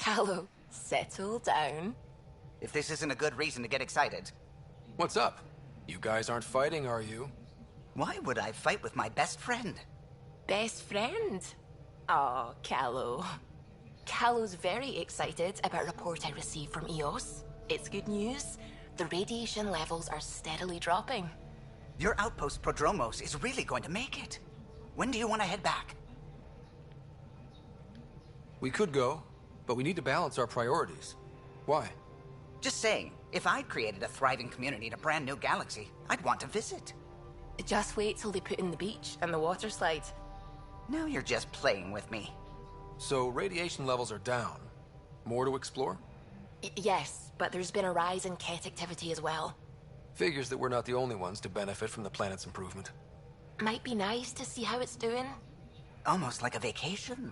Callow, settle down. If this isn't a good reason to get excited. What's up? You guys aren't fighting, are you? Why would I fight with my best friend? Best friend? Aw, Callow. Callow's very excited about a report I received from EOS. It's good news. The radiation levels are steadily dropping. Your outpost Prodromos is really going to make it. When do you want to head back? We could go, but we need to balance our priorities. Why? Just saying, if I'd created a thriving community in a brand new galaxy, I'd want to visit. Just wait till they put in the beach and the water slide. Now you're just playing with me. So radiation levels are down. More to explore? Yes, but there's been a rise in Ket activity as well. Figures that we're not the only ones to benefit from the planet's improvement. Might be nice to see how it's doing. Almost like a vacation.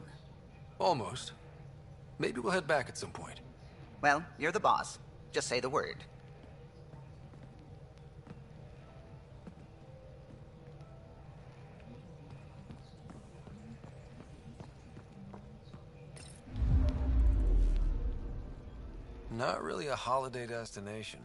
Almost. Maybe we'll head back at some point. Well, you're the boss. Just say the word. Not really a holiday destination.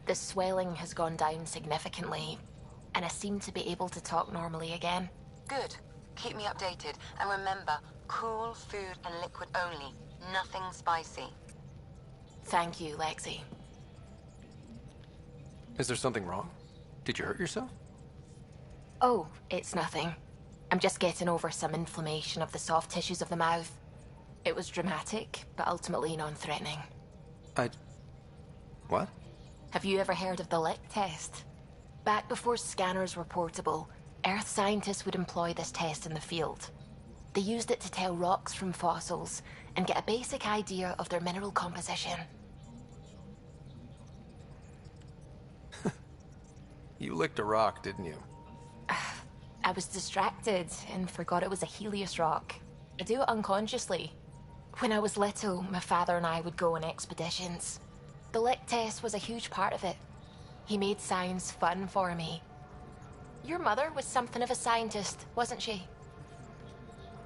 The swelling has gone down significantly, and I seem to be able to talk normally again. Good. Keep me updated. And remember, cool food and liquid only. Nothing spicy. Thank you, Lexi. Is there something wrong? Did you hurt yourself? Oh, it's nothing. I'm just getting over some inflammation of the soft tissues of the mouth. It was dramatic, but ultimately non-threatening. What? Have you ever heard of the lick test? Back before scanners were portable, Earth scientists would employ this test in the field. They used it to tell rocks from fossils and get a basic idea of their mineral composition. You licked a rock, didn't you? I was distracted and forgot it was a Helios rock. I do it unconsciously. When I was little, my father and I would go on expeditions. The lick test was a huge part of it. He made science fun for me. Your mother was something of a scientist, wasn't she?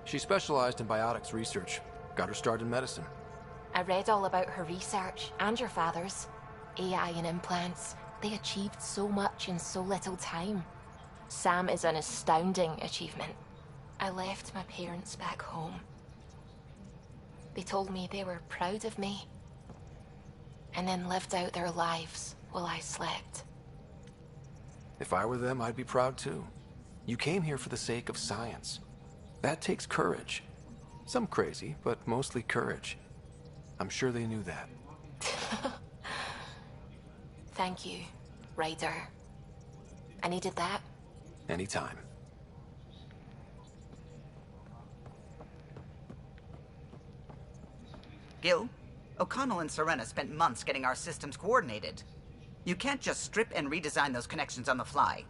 She specialized in biotics research. Got her start in medicine. I read all about her research, and your father's. AI and implants. They achieved so much in so little time. Sam is an astounding achievement. I left my parents back home. They told me they were proud of me, and then lived out their lives while I slept. If I were them, I'd be proud too. You came here for the sake of science. That takes courage. Some crazy, but mostly courage. I'm sure they knew that. Thank you, Ryder. I needed that. Anytime. Gil, O'Connell and Serena spent months getting our systems coordinated. You can't just strip and redesign those connections on the fly.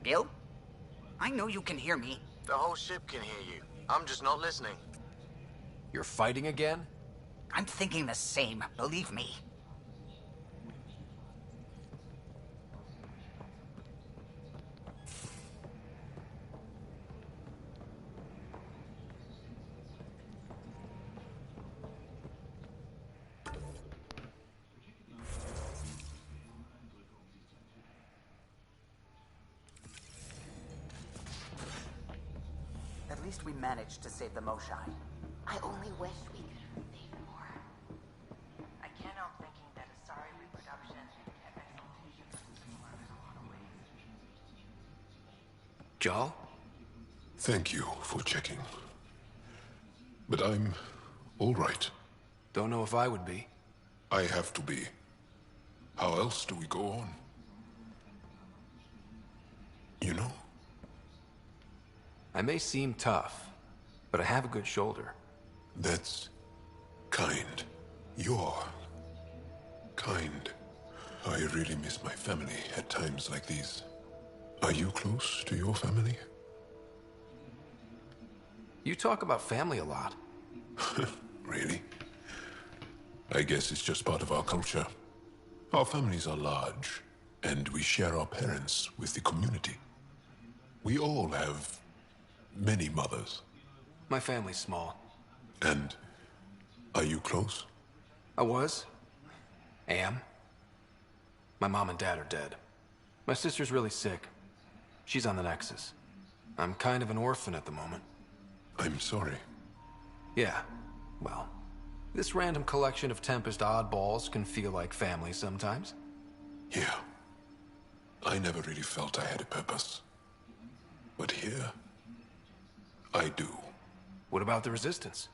Gil? I know you can hear me. The whole ship can hear you. I'm just not listening. You're fighting again? I'm thinking the same, believe me. At least we managed to save the Moshai. I only wish we could have made more. I can't help thinking that a sorry reproduction of exaltation is similar in a lot of ways. Jal? Thank you for checking. But I'm all right. Don't know if I would be. I have to be. How else do we go on? You know? I may seem tough, but I have a good shoulder. That's kind. You're kind. I really miss my family at times like these. Are you close to your family? You talk about family a lot. Really? I guess it's just part of our culture. Our families are large, and we share our parents with the community. We all have many mothers. My family's small. And are you close? I was. Am. My mom and dad are dead. My sister's really sick. She's on the Nexus. I'm kind of an orphan at the moment. I'm sorry. Yeah, well, this random collection of Tempest oddballs can feel like family sometimes. Yeah. I never really felt I had a purpose. But here, I do. What about the Resistance?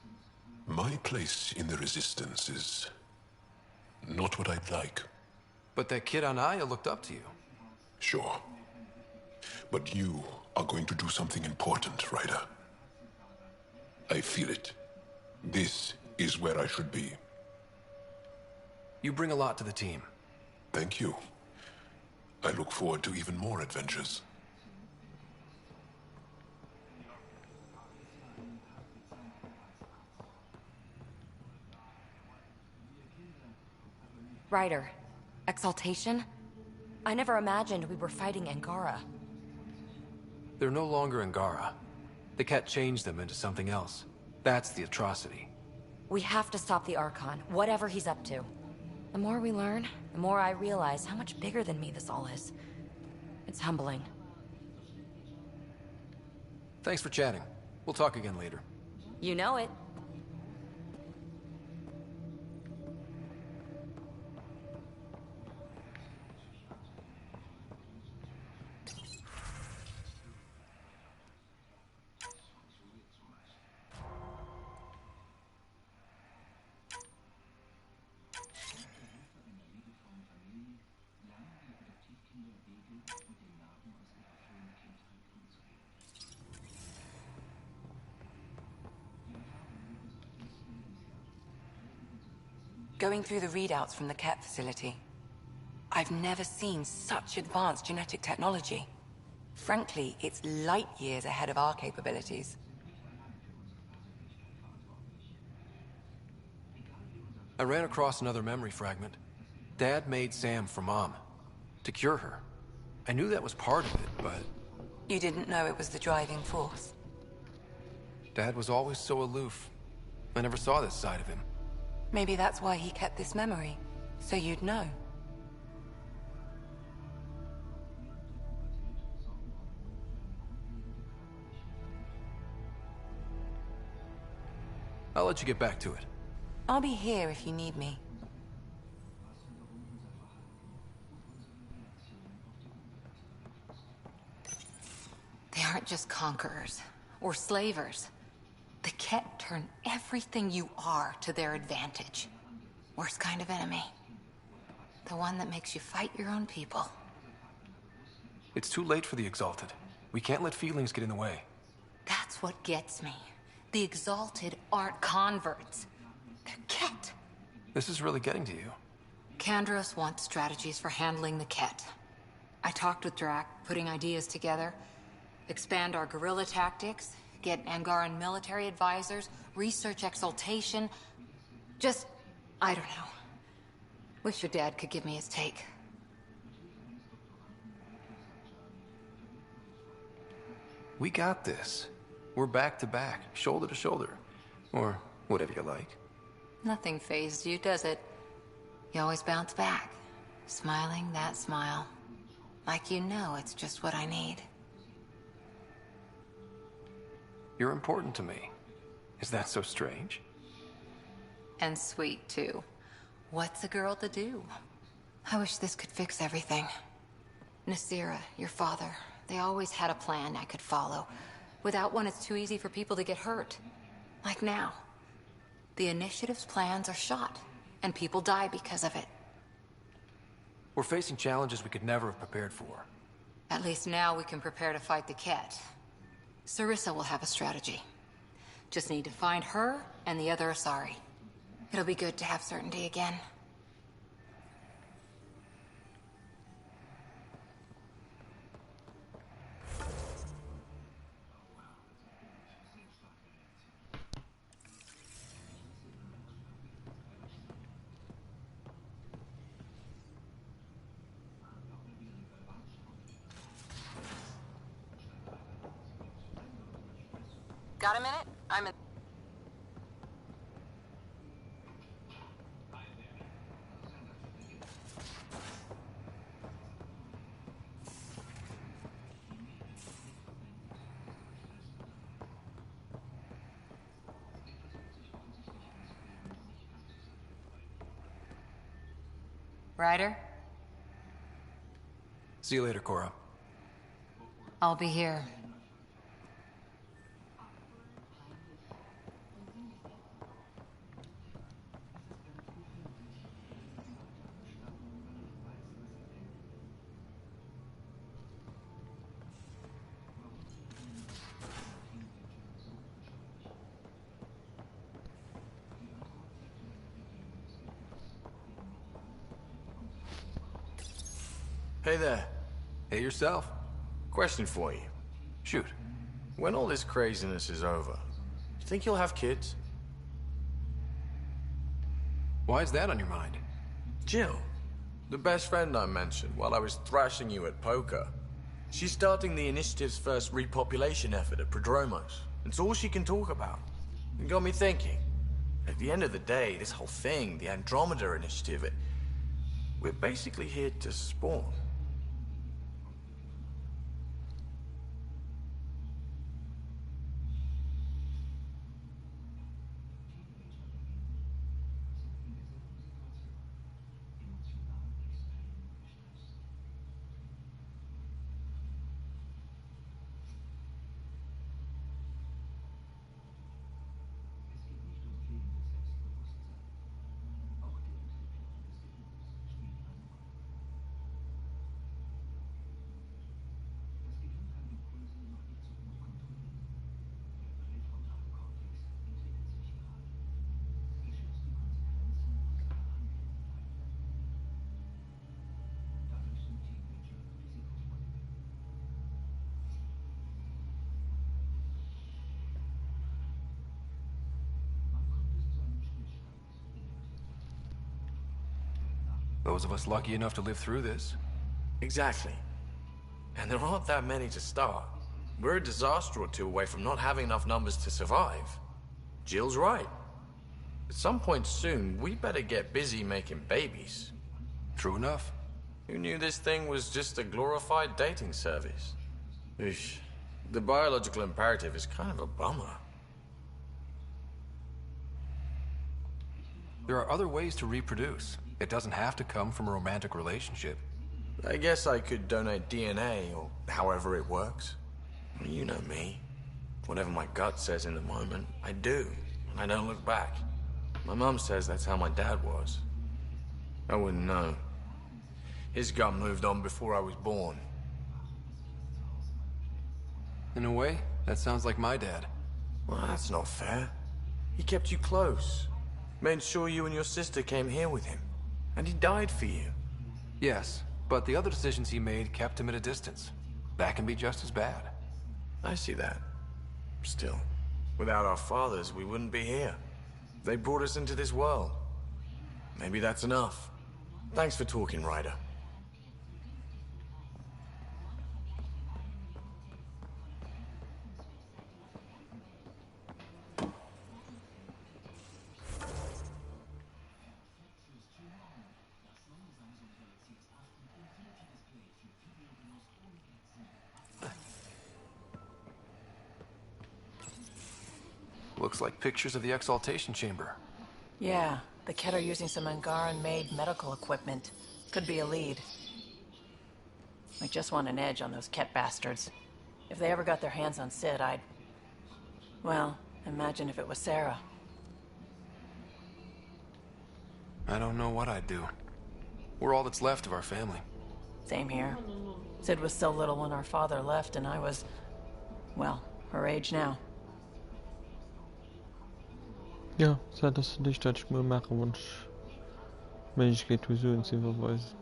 My place in the Resistance is not what I'd like. But that kid on Aya looked up to you. Sure. But you are going to do something important, Ryder. I feel it. This is where I should be. You bring a lot to the team. Thank you. I look forward to even more adventures. Ryder, Exaltation? I never imagined we were fighting Angara. They're no longer Angara. The Ket changed them into something else. That's the atrocity. We have to stop the Archon, whatever he's up to. The more we learn, the more I realize how much bigger than me this all is. It's humbling. Thanks for chatting. We'll talk again later. You know it. Going through the readouts from the Ket facility, I've never seen such advanced genetic technology. Frankly, it's light years ahead of our capabilities. I ran across another memory fragment. Dad made Sam for Mom. To cure her. I knew that was part of it, but... You didn't know it was the driving force? Dad was always so aloof. I never saw this side of him. Maybe that's why he kept this memory, so you'd know. I'll let you get back to it. I'll be here if you need me. They aren't just conquerors or slavers. The Ket turn everything you are to their advantage. Worst kind of enemy. The one that makes you fight your own people. It's too late for the Exalted. We can't let feelings get in the way. That's what gets me. The Exalted aren't converts. They're Ket. This is really getting to you. Kandros wants strategies for handling the Ket. I talked with Drac, putting ideas together. Expand our guerrilla tactics, get Angaran military advisors, research Exaltation. Just, I don't know. Wish your dad could give me his take. We got this. We're back to back, shoulder to shoulder. Or whatever you like. Nothing fazed you, does it? You always bounce back. Smiling that smile. Like you know it's just what I need. You're important to me. Is that so strange? And sweet, too. What's a girl to do? I wish this could fix everything. Nasira, your father, they always had a plan I could follow. Without one, it's too easy for people to get hurt. Like now. The Initiative's plans are shot, and people die because of it. We're facing challenges we could never have prepared for. At least now we can prepare to fight the Ket. Sarissa will have a strategy. Just need to find her and the other Asari. It'll be good to have certainty again. Got a minute? I'm in... Ryder? See you later, Cora. I'll be here. Hey there. Hey, yourself. Question for you. Shoot. When all this craziness is over, you think you'll have kids? Why is that on your mind? Jill, the best friend I mentioned while I was thrashing you at poker. She's starting the Initiative's first repopulation effort at Prodromos. It's all she can talk about. It got me thinking. At the end of the day, this whole thing, the Andromeda Initiative, we're basically here to spawn. Those of us lucky enough to live through this. Exactly. And there aren't that many to start. We're a disaster or two away from not having enough numbers to survive. Jill's right. At some point soon, we better get busy making babies. True enough. Who knew this thing was just a glorified dating service? Eesh. The biological imperative is kind of a bummer. There are other ways to reproduce. It doesn't have to come from a romantic relationship. I guess I could donate DNA, or however it works. You know me. Whatever my gut says in the moment, I do, and I don't look back. My mum says that's how my dad was. I wouldn't know. His gut moved on before I was born. In a way, that sounds like my dad. Well, that's not fair. He kept you close. Made sure you and your sister came here with him. And he died for you. Yes, but the other decisions he made kept him at a distance. That can be just as bad. I see that. Still, without our fathers, we wouldn't be here. They brought us into this world. Maybe that's enough. Thanks for talking, Ryder. Looks like pictures of the exaltation chamber. Yeah, the Ket are using some Angaran-made medical equipment. Could be a lead. I just want an edge on those Ket bastards. If they ever got their hands on Sid, I'd... Well, imagine if it was Sarah. I don't know what I'd do. We're all that's left of our family. Same here. Sid was so little when our father left, and I was... well, her age now. Ja, seit das dich dort mal machen und wenn ich geht so in Silverweise.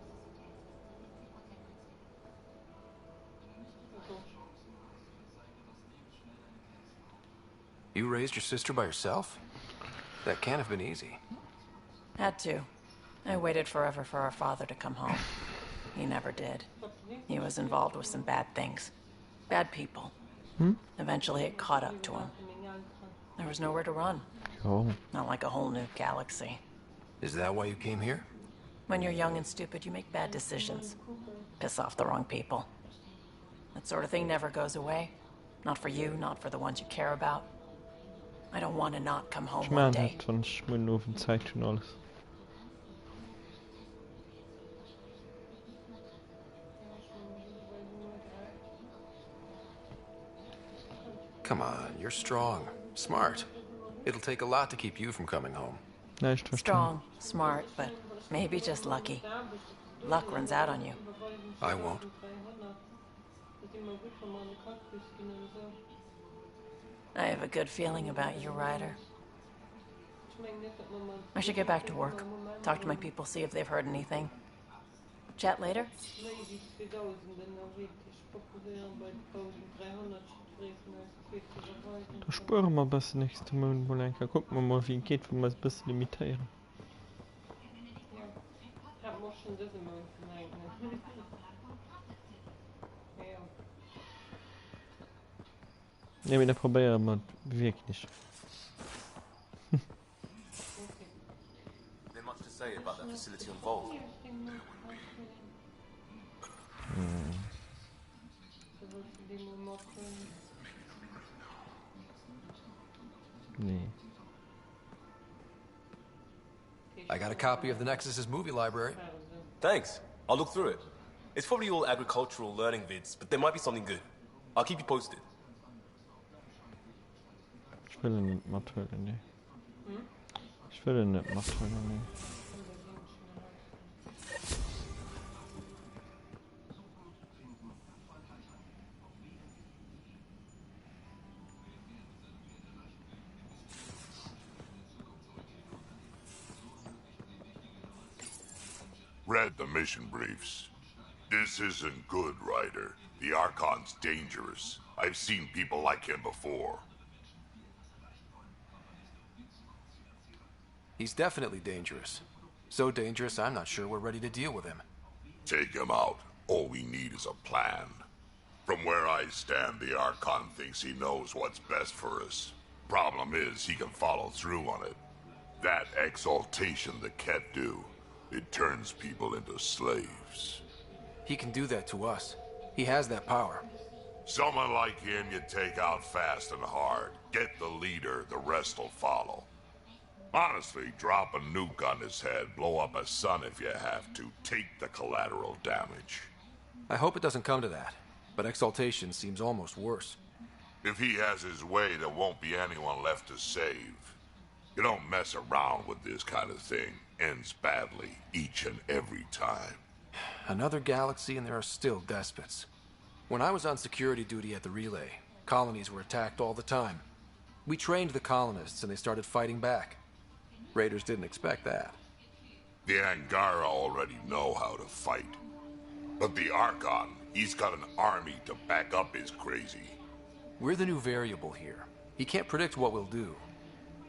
You raised your sister by yourself? That can't have been easy. Had to. I waited forever for our father to come home. He never did. He was involved with some bad things. Bad people. Eventually it caught up to him. There was nowhere to run. Oh, Not like a whole new galaxy. Is that why you came here? When you're young and stupid, you make bad decisions. Piss off the wrong people. That sort of thing never goes away. Not for you, not for the ones you care about. I don't want to not come home ich one meine day. halt 20 Minuten Zeit tun alles. Come on, you're strong, smart. It'll take a lot to keep you from coming home. Ja, ich verstehe. Strong, smart, but maybe just lucky. Luck runs out on you. I won't. I have a good feeling about you, Ryder. I should get back to work. Talk to my people, see if they've heard anything. Chat later? Da spüren wir bis nächste Monat wohl ein. Gucken wir mal, wie geht, wenn wir es ein bisschen limitieren. Ja, wieder probieren wir wirklich. There much to say about that facility involved? Nee. I got a copy of the Nexus's movie library. Thanks. I'll look through it. It's probably all agricultural learning vids, but there might be something good. I'll keep you posted. Ich will ihn nicht mitholen, nee. Ich will ihn nicht mitholen, nee. Read the mission briefs. This isn't good, Ryder. The Archon's dangerous. I've seen people like him before. He's definitely dangerous. So dangerous, I'm not sure we're ready to deal with him. Take him out. All we need is a plan. From where I stand, the Archon thinks he knows what's best for us. Problem is, he can follow through on it. That exaltation the Ket do, it turns people into slaves. He can do that to us. He has that power. Someone like him you take out fast and hard. Get the leader, the rest will follow. Honestly, drop a nuke on his head, blow up a sun if you have to. Take the collateral damage. I hope it doesn't come to that, but exaltation seems almost worse. If he has his way, there won't be anyone left to save. You don't mess around with this kind of thing. Ends badly, each and every time. Another galaxy and there are still despots. When I was on security duty at the relay, colonies were attacked all the time. We trained the colonists and they started fighting back. Raiders didn't expect that. The Angara already know how to fight. But the Archon, he's got an army to back up his crazy. We're the new variable here. He can't predict what we'll do.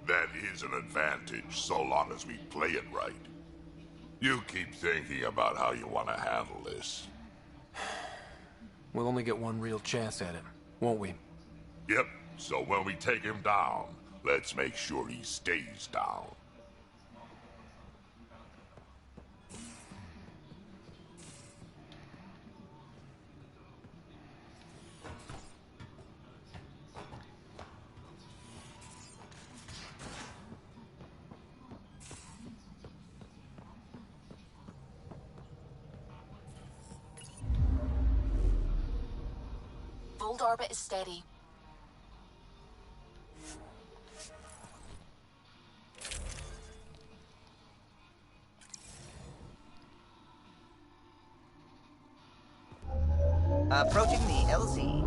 That is an advantage, so long as we play it right. You keep thinking about how you want to handle this. We'll only get one real chance at him, won't we? Yep, so when we take him down, let's make sure he stays down. Old orbit is steady. Approaching the LZ.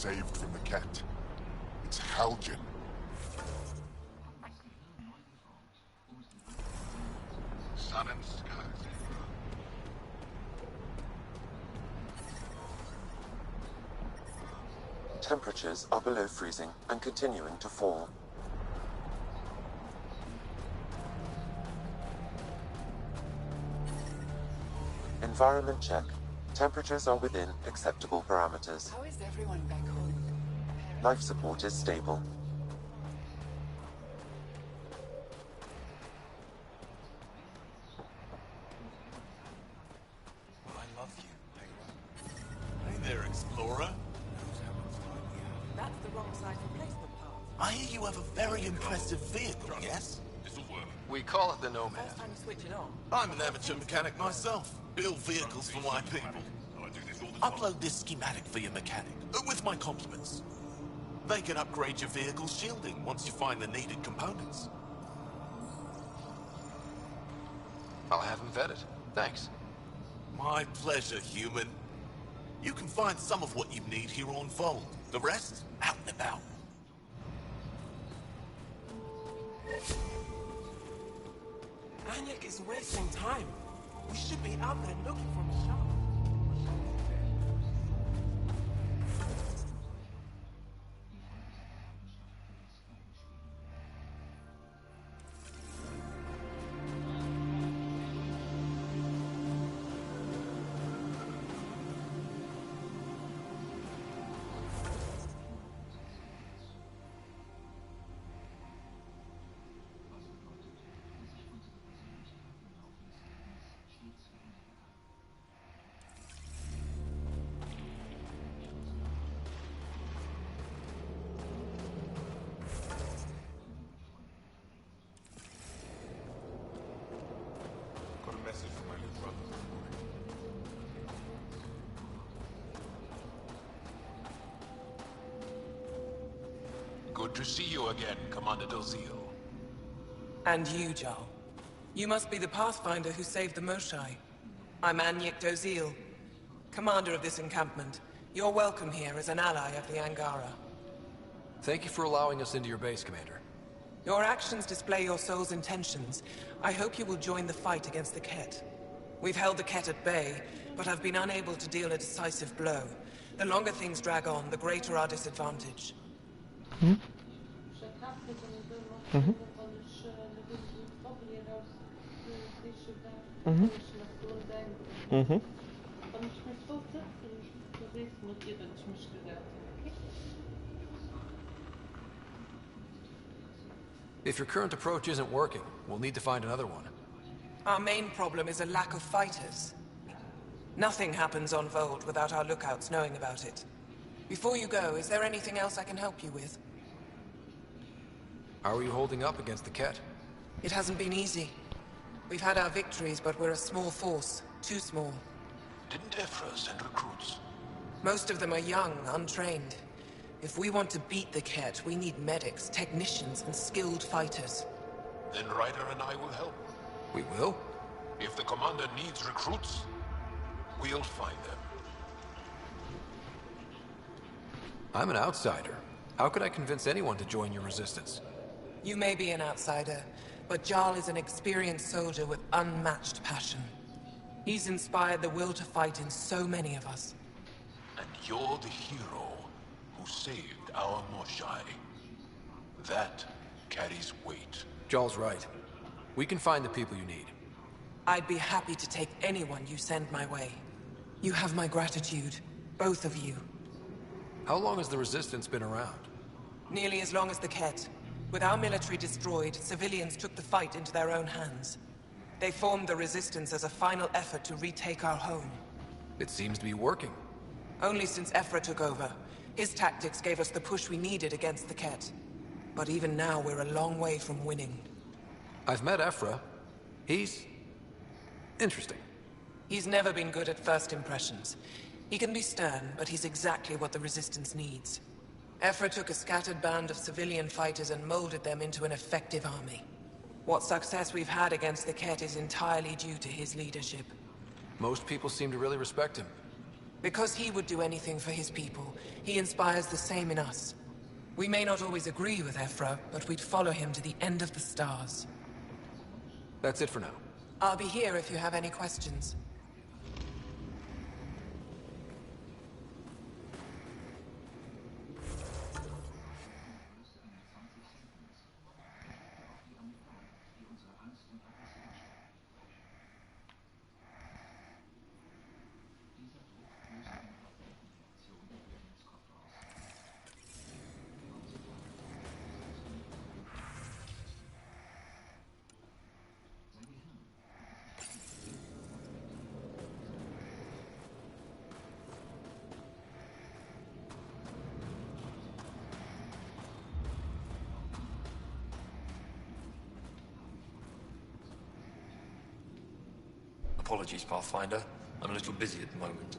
saved from the cat. It's Haljan. Sun and skies. Temperatures are below freezing and continuing to fall. Environment check. Temperatures are within acceptable parameters. How is everyone back home? Life support is stable. I love you, Hey there, Explorer. That's the wrong side replacement part. I hear you have a very impressive vehicle, yes? This'll work. We call it the Nomad. First time you switch it on. I'm an amateur mechanic myself. Build vehicles for my people. I do this all the time. Upload this schematic for your mechanic, with my compliments. They can upgrade your vehicle's shielding once you find the needed components. I'll have him vetted. Thanks. My pleasure, human. You can find some of what you need here on Fold. The rest, out and about. Anyek is wasting time. We should be out there looking for Michelle. Got a message from my little brother. Good to see you again, Commander Dozil. And you, Jarl. You must be the Pathfinder who saved the Moshai. I'm Anyek Dozil, commander of this encampment. You're welcome here as an ally of the Angara. Thank you for allowing us into your base, Commander. Your actions display your soul's intentions. I hope you will join the fight against the Ket. We've held the Ket at bay, but have been unable to deal a decisive blow. The longer things drag on, the greater our disadvantage. If your current approach isn't working, we'll need to find another one. Our main problem is a lack of fighters. Nothing happens on Vold without our lookouts knowing about it. Before you go, is there anything else I can help you with? How are you holding up against the Ket? It hasn't been easy. We've had our victories, but we're a small force. Too small. Didn't Ephra send recruits? Most of them are young, untrained. If we want to beat the Ket, we need medics, technicians, and skilled fighters. Then Ryder and I will help. We will? If the commander needs recruits, we'll find them. I'm an outsider. How could I convince anyone to join your resistance? You may be an outsider, but Jarl is an experienced soldier with unmatched passion. He's inspired the will to fight in so many of us. And you're the hero who saved our Moshai. That carries weight. Jarl's right. We can find the people you need. I'd be happy to take anyone you send my way. You have my gratitude, both of you. How long has the Resistance been around? Nearly as long as the Ket. With our military destroyed, civilians took the fight into their own hands. They formed the Resistance as a final effort to retake our home. It seems to be working. Only since Ephra took over. His tactics gave us the push we needed against the Ket. But even now, we're a long way from winning. I've met Ephra. He's... interesting. He's never been good at first impressions. He can be stern, but he's exactly what the Resistance needs. Ephra took a scattered band of civilian fighters and molded them into an effective army. What success we've had against the Ket is entirely due to his leadership. Most people seem to really respect him. Because he would do anything for his people, he inspires the same in us. We may not always agree with Ephra, but we'd follow him to the end of the stars. That's it for now. I'll be here if you have any questions. Apologies, Pathfinder. I'm a little busy at the moment.